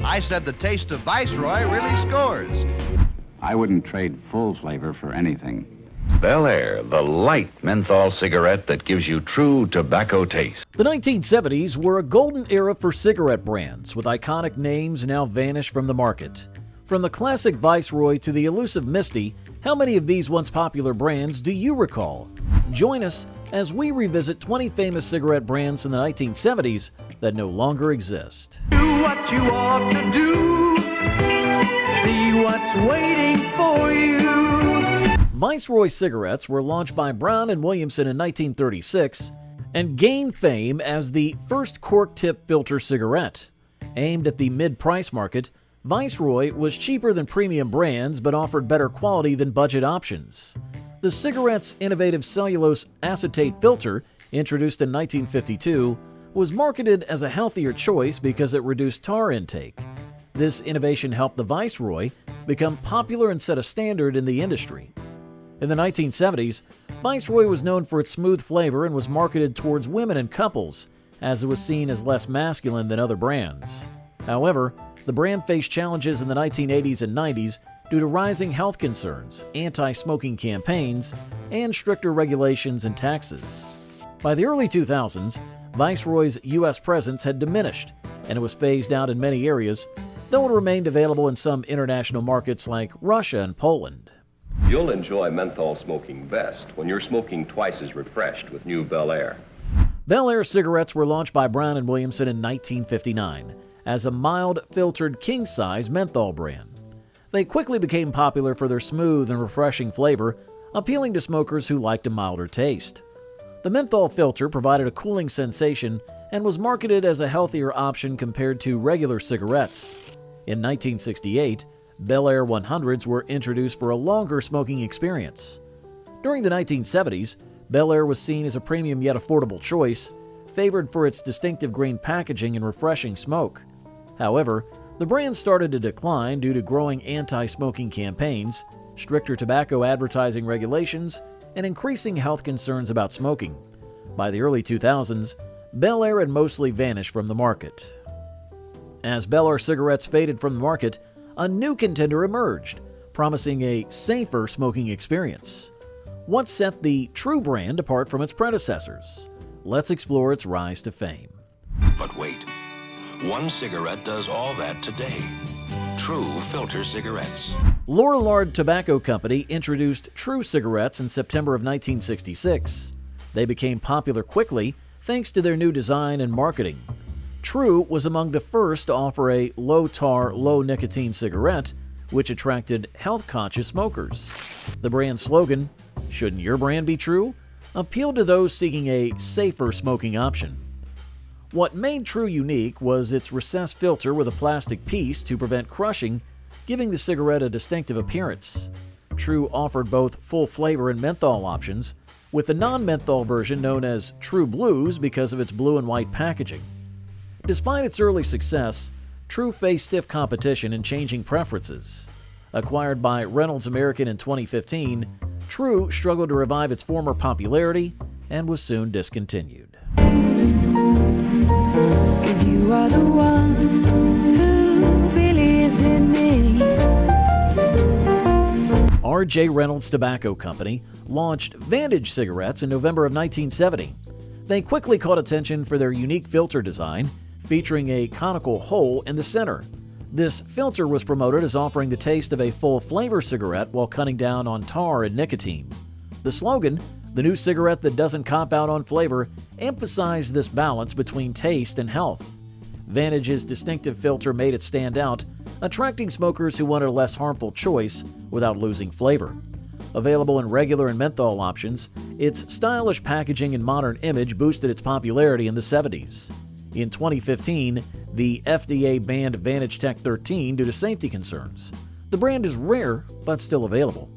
I said the taste of Viceroy really scores. I wouldn't trade full flavor for anything. Bel Air, the light menthol cigarette that gives you true tobacco taste. The 1970s were a golden era for cigarette brands, with iconic names now vanished from the market. From the classic Viceroy to the elusive Misty, how many of these once popular brands do you recall? Join us as we revisit 20 famous cigarette brands in the 1970s that no longer exist. Do what you ought to do. See what's waiting for you. Viceroy cigarettes were launched by Brown and Williamson in 1936 and gained fame as the first cork-tip filter cigarette. Aimed at the mid-price market, Viceroy was cheaper than premium brands but offered better quality than budget options. The cigarette's innovative cellulose acetate filter, introduced in 1952, was marketed as a healthier choice because it reduced tar intake. This innovation helped the Viceroy become popular and set a standard in the industry. In the 1970s, Viceroy was known for its smooth flavor and was marketed towards women and couples, as it was seen as less masculine than other brands. However, the brand faced challenges in the 1980s and 90s due to rising health concerns, anti-smoking campaigns, and stricter regulations and taxes. By the early 2000s, Viceroy's U.S. presence had diminished, and it was phased out in many areas, though it remained available in some international markets like Russia and Poland. You'll enjoy menthol smoking best when you're smoking twice as refreshed with new Bel Air. Bel Air cigarettes were launched by Brown and Williamson in 1959 as a mild filtered king-size menthol brand. They quickly became popular for their smooth and refreshing flavor, appealing to smokers who liked a milder taste. The menthol filter provided a cooling sensation and was marketed as a healthier option compared to regular cigarettes. In 1968, Bel Air 100s were introduced for a longer smoking experience. During the 1970s, Bel Air was seen as a premium yet affordable choice, favored for its distinctive green packaging and refreshing smoke. However, the brand started to decline due to growing anti-smoking campaigns, stricter tobacco advertising regulations, and increasing health concerns about smoking. By the early 2000s, Bel Air had mostly vanished from the market. As Bel Air cigarettes faded from the market, a new contender emerged, promising a safer smoking experience. What set the True brand apart from its predecessors? Let's explore its rise to fame. But wait, one cigarette does all that today. True filter cigarettes. Lorillard Tobacco Company introduced True cigarettes in September of 1966. They became popular quickly thanks to their new design and marketing. True was among the first to offer a low-tar, low-nicotine cigarette, which attracted health-conscious smokers. The brand's slogan, "Shouldn't your brand be True?" appealed to those seeking a safer smoking option. What made True unique was its recessed filter with a plastic piece to prevent crushing, giving the cigarette a distinctive appearance. True offered both full flavor and menthol options, with the non-menthol version known as True Blues because of its blue and white packaging. Despite its early success, True faced stiff competition and changing preferences. Acquired by Reynolds American in 2015, True struggled to revive its former popularity and was soon discontinued. 'Cause you are the one who believed in me. R.J. Reynolds Tobacco Company launched Vantage cigarettes in November of 1970. They quickly caught attention for their unique filter design, featuring a conical hole in the center. This filter was promoted as offering the taste of a full flavor cigarette while cutting down on tar and nicotine. The slogan, "The new cigarette that doesn't cop out on flavor," emphasized this balance between taste and health. Vantage's distinctive filter made it stand out, attracting smokers who wanted a less harmful choice without losing flavor. Available in regular and menthol options, its stylish packaging and modern image boosted its popularity in the 70s. In 2015, the FDA banned Vantage Tech 13 due to safety concerns. The brand is rare, but still available.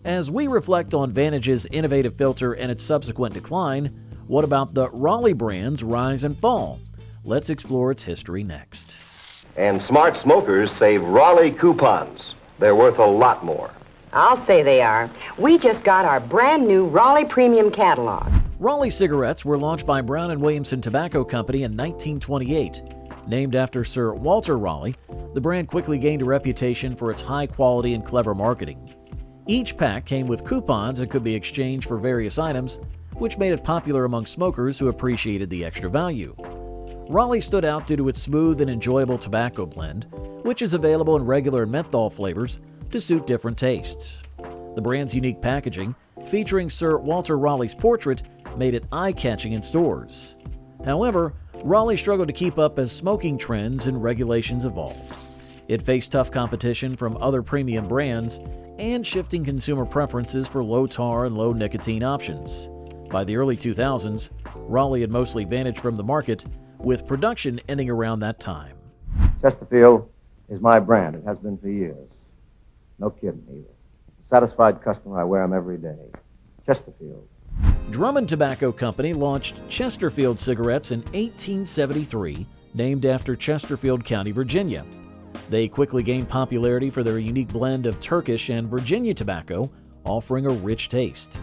As we reflect on Vantage's innovative filter and its subsequent decline, what about the Raleigh brand's rise and fall? Let's explore its history next. And smart smokers save Raleigh coupons. They're worth a lot more. I'll say they are. We just got our brand new Raleigh Premium catalog. Raleigh cigarettes were launched by Brown and Williamson Tobacco Company in 1928. Named after Sir Walter Raleigh, the brand quickly gained a reputation for its high quality and clever marketing. Each pack came with coupons that could be exchanged for various items, which made it popular among smokers who appreciated the extra value. Raleigh stood out due to its smooth and enjoyable tobacco blend, which is available in regular and menthol flavors to suit different tastes. The brand's unique packaging, featuring Sir Walter Raleigh's portrait, made it eye-catching in stores. However, Raleigh struggled to keep up as smoking trends and regulations evolved. It faced tough competition from other premium brands and shifting consumer preferences for low-tar and low-nicotine options. By the early 2000s, Raleigh had mostly vanished from the market, with production ending around that time. Chesterfield is my brand. It has been for years. No kidding either. A satisfied customer, I wear them every day. Chesterfield. Drummond Tobacco Company launched Chesterfield cigarettes in 1873, named after Chesterfield County, Virginia. They quickly gained popularity for their unique blend of Turkish and Virginia tobacco, offering a rich taste.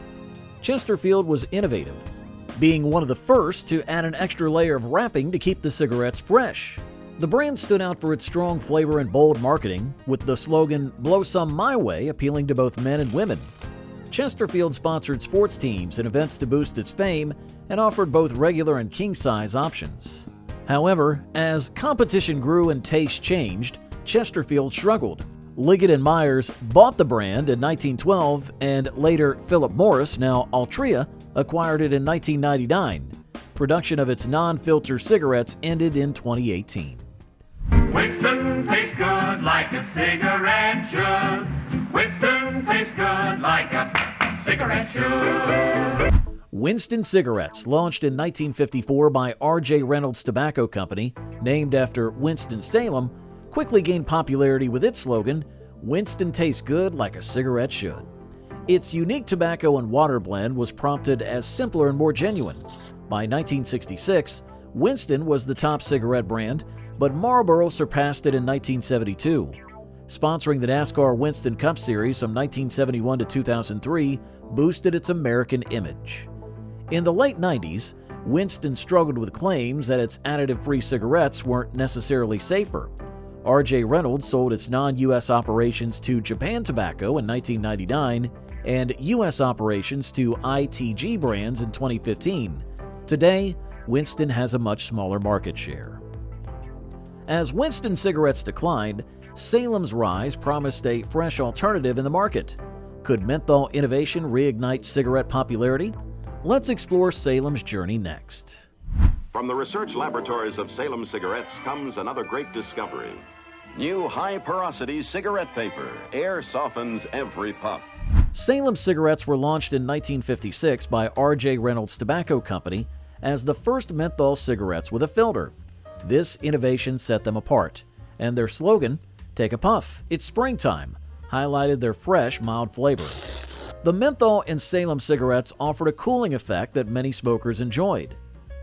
Chesterfield was innovative, being one of the first to add an extra layer of wrapping to keep the cigarettes fresh. The brand stood out for its strong flavor and bold marketing, with the slogan "Blow Some My Way" appealing to both men and women. Chesterfield sponsored sports teams and events to boost its fame and offered both regular and king-size options. However, as competition grew and taste changed, Chesterfield struggled. Liggett & Myers bought the brand in 1912, and later Philip Morris, now Altria, acquired it in 1999. Production of its non-filter cigarettes ended in 2018. Winston tastes good like a cigarette should. Winston tastes good like a cigarette should. Winston Cigarettes, launched in 1954 by R.J. Reynolds Tobacco Company, named after Winston-Salem, quickly gained popularity with its slogan, "Winston tastes good like a cigarette should." Its unique tobacco and water blend was prompted as simpler and more genuine. By 1966, Winston was the top cigarette brand, but Marlboro surpassed it in 1972. Sponsoring the NASCAR Winston Cup Series from 1971 to 2003 boosted its American image. In the late 90s, Winston struggled with claims that its additive-free cigarettes weren't necessarily safer. R.J. Reynolds sold its non-U.S. operations to Japan Tobacco in 1999 and U.S. operations to ITG Brands in 2015. Today, Winston has a much smaller market share. As Winston cigarettes declined, Salem's rise promised a fresh alternative in the market. Could menthol innovation reignite cigarette popularity? Let's explore Salem's journey next. From the research laboratories of Salem Cigarettes comes another great discovery. New high-porosity cigarette paper. Air softens every puff. Salem cigarettes were launched in 1956 by R.J. Reynolds Tobacco Company as the first menthol cigarettes with a filter. This innovation set them apart, and their slogan, "Take a puff, it's springtime," highlighted their fresh, mild flavor. The menthol in Salem cigarettes offered a cooling effect that many smokers enjoyed.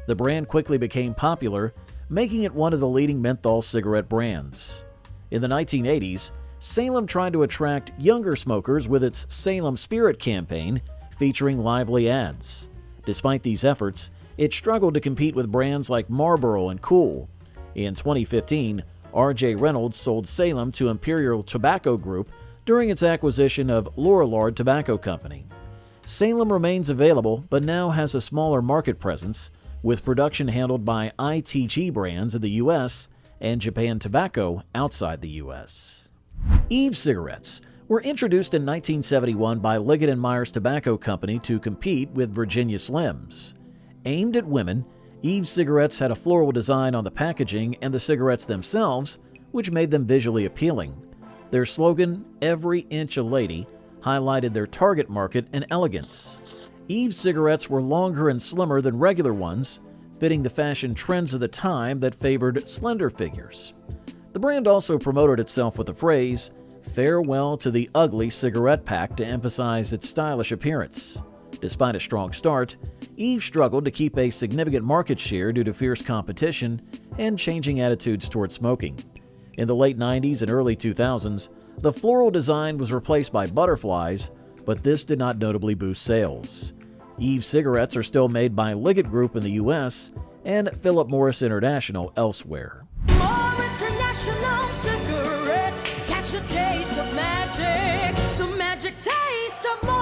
The brand quickly became popular, making it one of the leading menthol cigarette brands. In the 1980s, Salem tried to attract younger smokers with its Salem Spirit campaign, featuring lively ads. Despite these efforts, it struggled to compete with brands like Marlboro and Kool. In 2015, R.J. Reynolds sold Salem to Imperial Tobacco Group during its acquisition of Lorillard Tobacco Company. Salem remains available, but now has a smaller market presence, with production handled by ITG Brands in the U.S. and Japan Tobacco outside the U.S. Eve cigarettes were introduced in 1971 by Liggett & Myers Tobacco Company to compete with Virginia Slims. Aimed at women, Eve cigarettes had a floral design on the packaging and the cigarettes themselves, which made them visually appealing. Their slogan, "Every Inch a Lady," highlighted their target market and elegance. Eve cigarettes were longer and slimmer than regular ones, fitting the fashion trends of the time that favored slender figures. The brand also promoted itself with the phrase, "Farewell to the ugly cigarette pack," to emphasize its stylish appearance. Despite a strong start, Eve struggled to keep a significant market share due to fierce competition and changing attitudes toward smoking. In the late 90s and early 2000s, the floral design was replaced by butterflies, but this did not notably boost sales. Eve cigarettes are still made by Liggett Group in the U.S. and Philip Morris International elsewhere. Marlboro International cigarettes. Catch a taste of magic, the magic taste of more.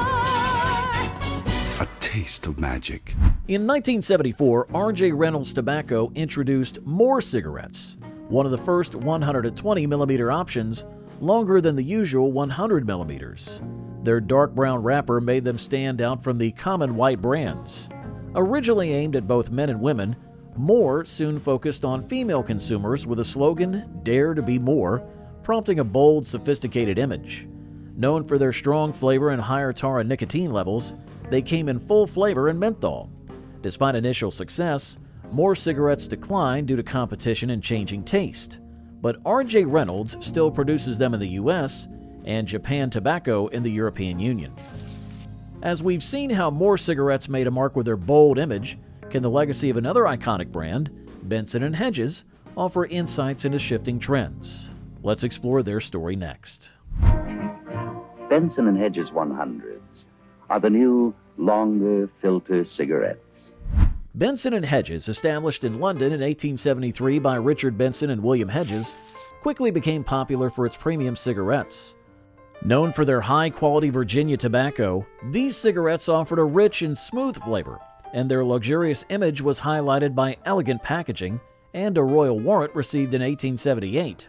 A taste of magic. In 1974, R.J. Reynolds Tobacco introduced more cigarettes, one of the first 120mm options, longer than the usual 100mm. Their dark brown wrapper made them stand out from the common white brands. Originally aimed at both men and women, More soon focused on female consumers with a slogan, "Dare to be more," prompting a bold, sophisticated image. Known for their strong flavor and higher tar and nicotine levels, they came in full flavor and menthol. Despite initial success, More cigarettes declined due to competition and changing taste. But R.J. Reynolds still produces them in the U.S. and Japan Tobacco in the European Union. As we've seen how More cigarettes made a mark with their bold image, can the legacy of another iconic brand, Benson & Hedges, offer insights into shifting trends? Let's explore their story next. Benson & Hedges 100s are the new, longer filter cigarettes. Benson & Hedges, established in London in 1873 by Richard Benson and William Hedges, quickly became popular for its premium cigarettes. Known for their high-quality Virginia tobacco, these cigarettes offered a rich and smooth flavor, and their luxurious image was highlighted by elegant packaging and a royal warrant received in 1878.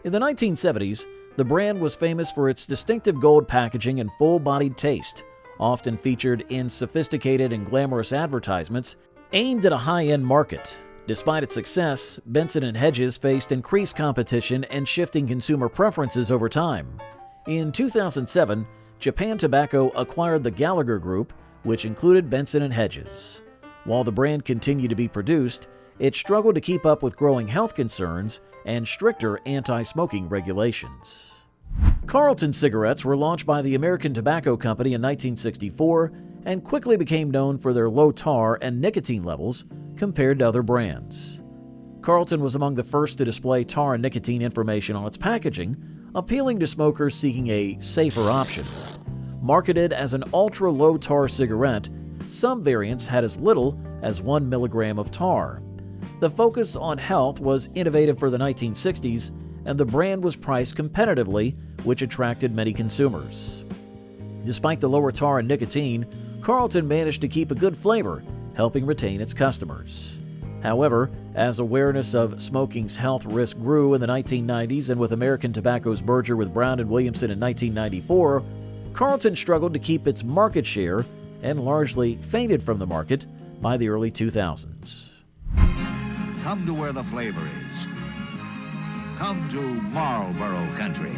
In the 1970s, the brand was famous for its distinctive gold packaging and full-bodied taste, often featured in sophisticated and glamorous advertisements aimed at a high-end market. Despite its success, Benson & Hedges faced increased competition and shifting consumer preferences over time. In 2007, Japan Tobacco acquired the Gallagher Group, which included Benson & Hedges. While the brand continued to be produced, it struggled to keep up with growing health concerns and stricter anti-smoking regulations. Carlton cigarettes were launched by the American Tobacco Company in 1964 and quickly became known for their low tar and nicotine levels compared to other brands. Carlton was among the first to display tar and nicotine information on its packaging, appealing to smokers seeking a safer option. Marketed as an ultra-low tar cigarette, some variants had as little as 1 milligram of tar. The focus on health was innovative for the 1960s, and the brand was priced competitively, which attracted many consumers. Despite the lower tar and nicotine, Carlton managed to keep a good flavor, helping retain its customers. However, as awareness of smoking's health risk grew in the 1990s and with American Tobacco's merger with Brown & Williamson in 1994, Carlton struggled to keep its market share and largely faded from the market by the early 2000s. Come to where the flavor is. Come to Marlboro country.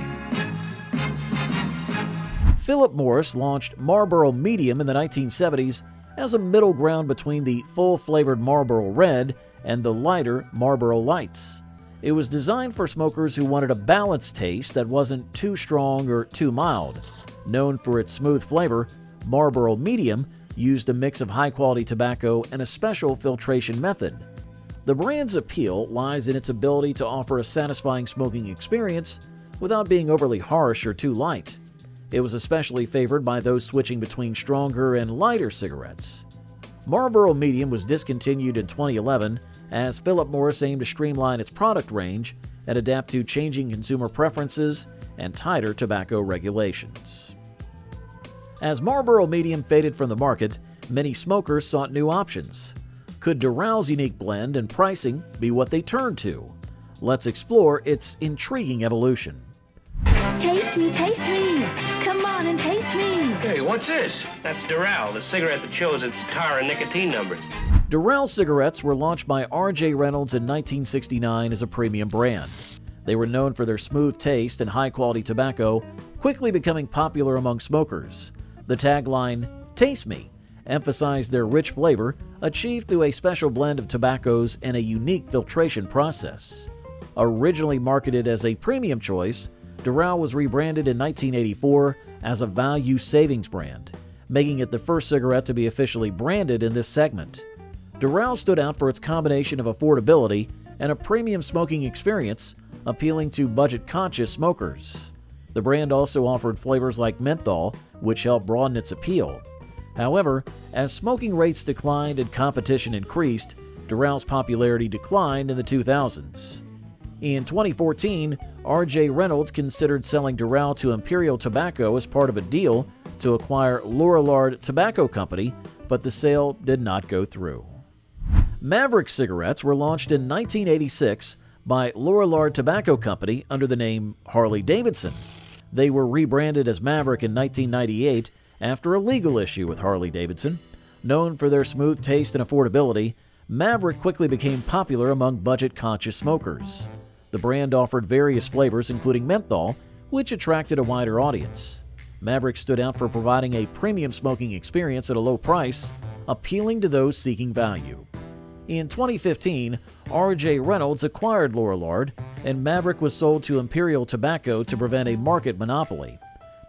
Philip Morris launched Marlboro Medium in the 1970s as a middle ground between the full-flavored Marlboro Red and the lighter Marlboro Lights. It was designed for smokers who wanted a balanced taste that wasn't too strong or too mild. Known for its smooth flavor, Marlboro Medium used a mix of high-quality tobacco and a special filtration method. The brand's appeal lies in its ability to offer a satisfying smoking experience without being overly harsh or too light. It was especially favored by those switching between stronger and lighter cigarettes. Marlboro Medium was discontinued in 2011 as Philip Morris aimed to streamline its product range and adapt to changing consumer preferences and tighter tobacco regulations. As Marlboro Medium faded from the market, many smokers sought new options. Could Dural's unique blend and pricing be what they turned to? Let's explore its intriguing evolution. Taste me, come on and taste me. Hey, what's this? That's Dural, the cigarette that shows its tar and nicotine numbers. Dural cigarettes were launched by R.J. Reynolds in 1969 as a premium brand. They were known for their smooth taste and high-quality tobacco, quickly becoming popular among smokers. The tagline, "Taste Me," emphasized their rich flavor, achieved through a special blend of tobaccos and a unique filtration process. Originally marketed as a premium choice, Dural was rebranded in 1984 as a value savings brand, making it the first cigarette to be officially branded in this segment. Dural stood out for its combination of affordability and a premium smoking experience, appealing to budget-conscious smokers. The brand also offered flavors like menthol, which helped broaden its appeal. However, as smoking rates declined and competition increased, Dural's popularity declined in the 2000s. In 2014, R.J. Reynolds considered selling Doral to Imperial Tobacco as part of a deal to acquire Lorillard Tobacco Company, but the sale did not go through. Maverick cigarettes were launched in 1986 by Lorillard Tobacco Company under the name Harley-Davidson. They were rebranded as Maverick in 1998 after a legal issue with Harley-Davidson. Known for their smooth taste and affordability, Maverick quickly became popular among budget-conscious smokers. The brand offered various flavors, including menthol, which attracted a wider audience. Maverick stood out for providing a premium smoking experience at a low price, appealing to those seeking value. In 2015, R.J. Reynolds acquired Lorillard, and Maverick was sold to Imperial Tobacco to prevent a market monopoly.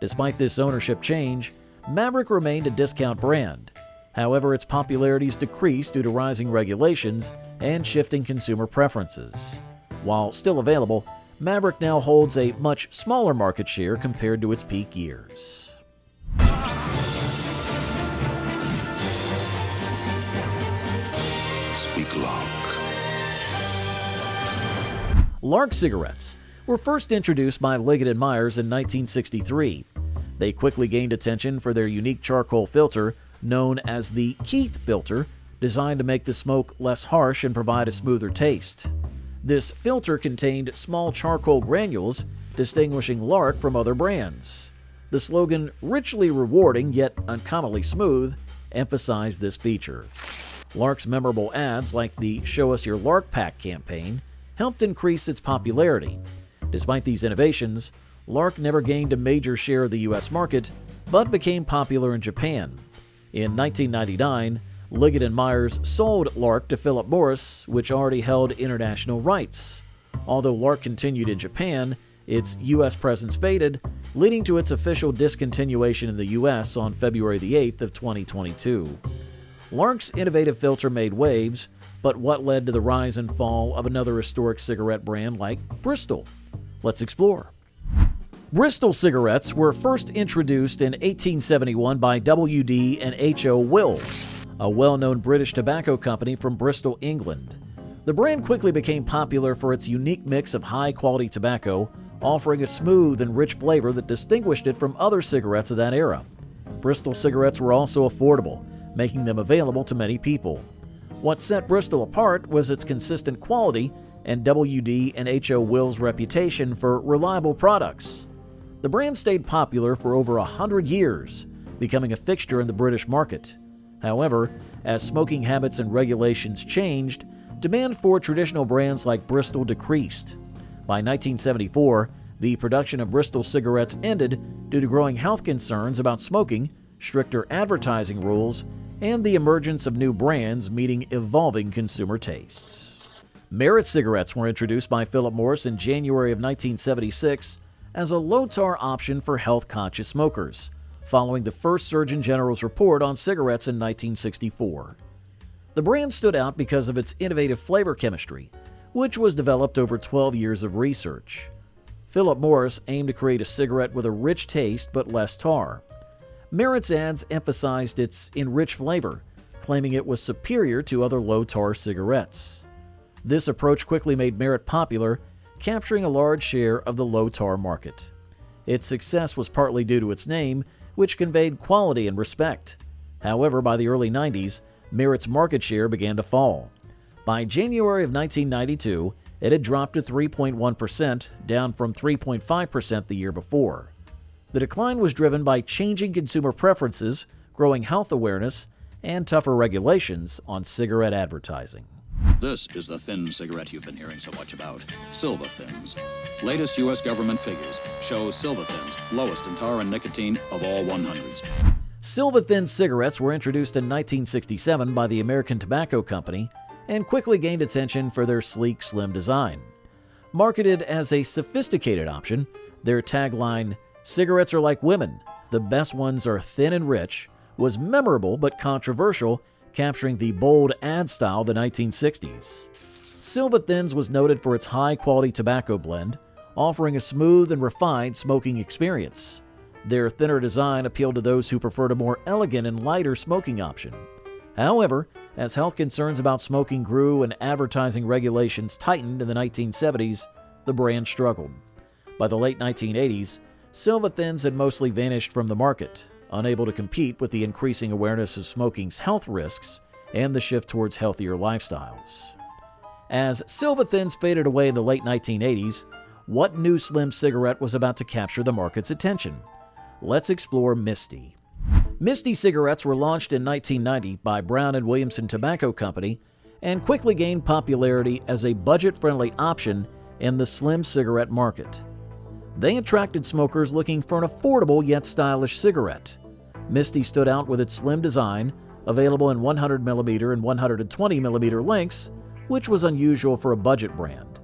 Despite this ownership change, Maverick remained a discount brand. However, its popularity's decreased due to rising regulations and shifting consumer preferences. While still available, Maverick now holds a much smaller market share compared to its peak years. Speak Lark. Lark cigarettes were first introduced by Liggett & Myers in 1963. They quickly gained attention for their unique charcoal filter known as the Keith filter, designed to make the smoke less harsh and provide a smoother taste. This filter contained small charcoal granules, distinguishing Lark from other brands. The slogan, "Richly rewarding yet uncommonly smooth," emphasized this feature. Lark's memorable ads, like the Show Us Your Lark Pack campaign, helped increase its popularity. Despite these innovations, Lark never gained a major share of the U.S. market, but became popular in Japan. In 1999, Liggett & Myers sold Lark to Philip Morris, which already held international rights. Although Lark continued in Japan, its U.S. presence faded, leading to its official discontinuation in the U.S. on February the 8th of 2022. Lark's innovative filter made waves, but what led to the rise and fall of another historic cigarette brand like Bristol? Let's explore. Bristol cigarettes were first introduced in 1871 by W.D. and H.O. Wills, a well-known British tobacco company from Bristol, England. The brand quickly became popular for its unique mix of high-quality tobacco, offering a smooth and rich flavor that distinguished it from other cigarettes of that era. Bristol cigarettes were also affordable, making them available to many people. What set Bristol apart was its consistent quality and W.D. and H.O. Wills' reputation for reliable products. The brand stayed popular for over 100 years, becoming a fixture in the British market. However, as smoking habits and regulations changed, demand for traditional brands like Bristol decreased. By 1974, the production of Bristol cigarettes ended due to growing health concerns about smoking, stricter advertising rules, and the emergence of new brands meeting evolving consumer tastes. Merit cigarettes were introduced by Philip Morris in January of 1976 as a low-tar option for health-conscious smokers, following the first Surgeon General's report on cigarettes in 1964. The brand stood out because of its innovative flavor chemistry, which was developed over 12 years of research. Philip Morris aimed to create a cigarette with a rich taste but less tar. Merit's ads emphasized its enriched flavor, claiming it was superior to other low-tar cigarettes. This approach quickly made Merit popular, capturing a large share of the low-tar market. Its success was partly due to its name, which conveyed quality and respect. However, by the early 90s, Merit's market share began to fall. By January of 1992, it had dropped to 3.1%, down from 3.5% the year before. The decline was driven by changing consumer preferences, growing health awareness, and tougher regulations on cigarette advertising. This is the thin cigarette you've been hearing so much about, Silva Thins. Latest U.S. government figures show Silva Thins lowest in tar and nicotine of all 100s. Silva Thin cigarettes were introduced in 1967 by the American Tobacco Company and quickly gained attention for their sleek, slim design. Marketed as a sophisticated option, their tagline, "Cigarettes are like women, the best ones are thin and rich," was memorable but controversial, capturing the bold ad style of the 1960s. Silva Thins was noted for its high-quality tobacco blend, offering a smooth and refined smoking experience. Their thinner design appealed to those who preferred a more elegant and lighter smoking option. However, as health concerns about smoking grew and advertising regulations tightened in the 1970s, the brand struggled. By the late 1980s, Silva Thins had mostly vanished from the market, unable to compete with the increasing awareness of smoking's health risks and the shift towards healthier lifestyles. As Silva Thins faded away in the late 1980s, what new slim cigarette was about to capture the market's attention? Let's explore Misty. Misty cigarettes were launched in 1990 by Brown & Williamson Tobacco Company and quickly gained popularity as a budget-friendly option in the slim cigarette market. They attracted smokers looking for an affordable yet stylish cigarette. Misty stood out with its slim design, available in 100mm and 120mm lengths, which was unusual for a budget brand.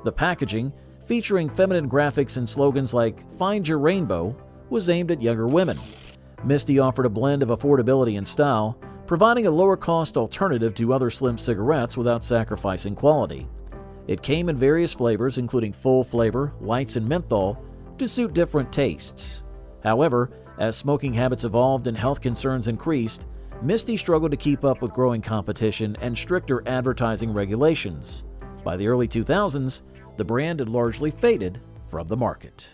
The packaging, featuring feminine graphics and slogans like "Find Your Rainbow," was aimed at younger women. Misty offered a blend of affordability and style, providing a lower-cost alternative to other slim cigarettes without sacrificing quality. It came in various flavors, including full flavor, lights, and menthol, to suit different tastes. However, as smoking habits evolved and health concerns increased, Misty struggled to keep up with growing competition and stricter advertising regulations. By the early 2000s, the brand had largely faded from the market.